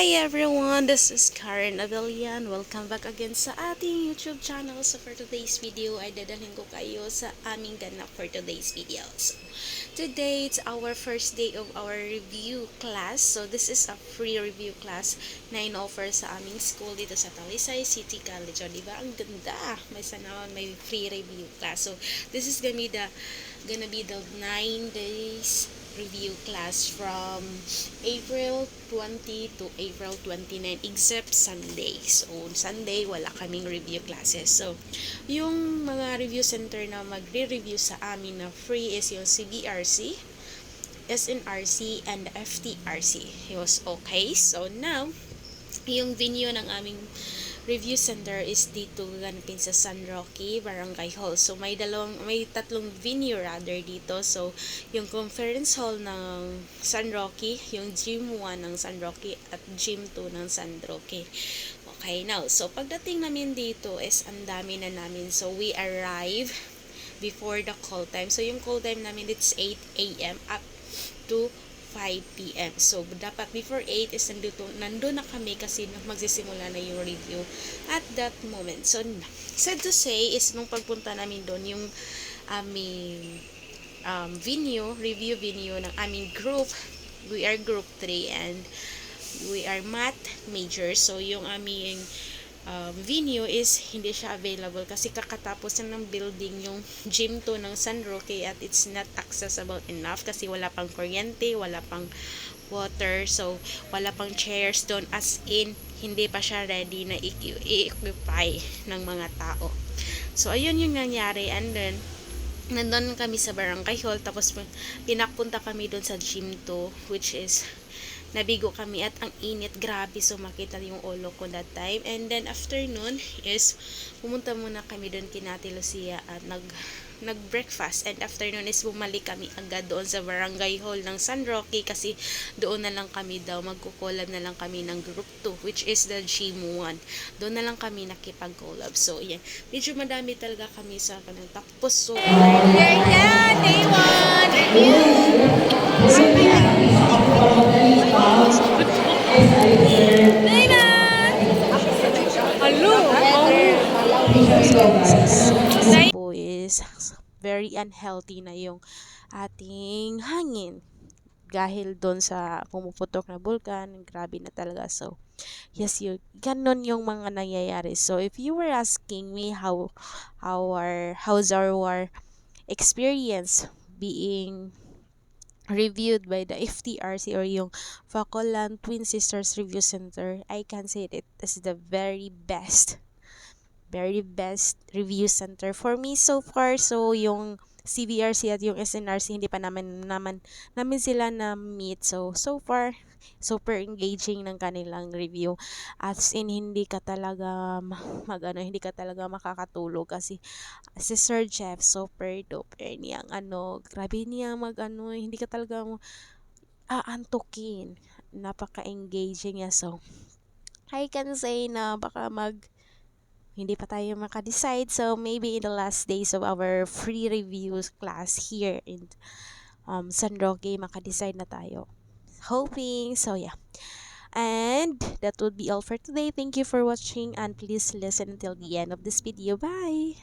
Hi everyone, this is Karen Avelian. Welcome back again sa ating YouTube channel. So for today's video ay dadalhin ko kayo sa aming ganap for today's video. So today it's our first day of our review class. So this is a free review class na in-offer sa aming school dito sa Talisay City College. O diba? Ang ganda. May sana may free review class. So this is gonna be the 9 days review class from April 20 to April 29 except Sunday. So Sunday wala kaming review classes. So yung mga review center na magre-review sa amin na free is yung CBRC, SNRC, and FTRC. It was okay. So now yung venue ng aming review center is dito ganapin sa San Roque Barangay Hall. So may tatlong venue rather dito. So yung conference hall ng San Roque, yung gym 1 ng San Roque at gym 2 ng San Roque. Okay, now so pagdating namin dito is ang dami na namin. So we arrive before the call time. So yung call time namin it's 8 AM up to 5 PM. So, dapat before 8 is nandun na kami kasi magsisimula na yung review at that moment. So, sad to say is nung pagpunta namin doon, yung aming review venue ng aming group, we are group 3 and we are math major. So, yung aming venue is hindi siya available kasi kakatapos na ng building yung gym 2 ng San Roque at it's not accessible enough kasi wala pang kuryente, wala pang water, so wala pang chairs doon, as in hindi pa siya ready na i-occupy ng mga tao. So ayun yung nangyari, and then nandun kami sa barangay hall, tapos pinapunta kami doon sa gym 2 which is nabigo kami at ang init, grabe, so makita yung ulo ko that time. And then after nun is pumunta muna kami doon kina Ate Lucia at nag-breakfast, and after nun is bumalik kami agad doon sa barangay hall ng San Roque kasi doon na lang kami daw magkukolab na lang kami ng group 2 which is the gym 1. Doon na lang kami nakipag-collab. So yan, medyo madami talaga kami sa kanang tapos. So day 1 review. po is very unhealthy na yung ating hangin dahil doon sa pumuputok na bulkan, grabe na talaga. So yes, ganon yung mga nangyayari. So if you were asking me how's our experience being reviewed by the FTRC or yung Facolan Twin Sisters Review Center, I can say it is the very best review center for me so far. So yung CBRC at yung SNRC hindi pa namin sila na meet. So far super engaging ng kanilang review, as in hindi ka talaga hindi ka talaga makakatulog kasi si Sir Jeff super dope niyang grabe niya hindi ka talaga aantukin, napaka-engaging niya. So I can say na baka hindi pa tayo maka-decide. So maybe in the last days of our free reviews class here in San Roque, maka-decide na tayo. Hoping. So yeah. And that would be all for today. Thank you for watching and please listen until the end of this video. Bye!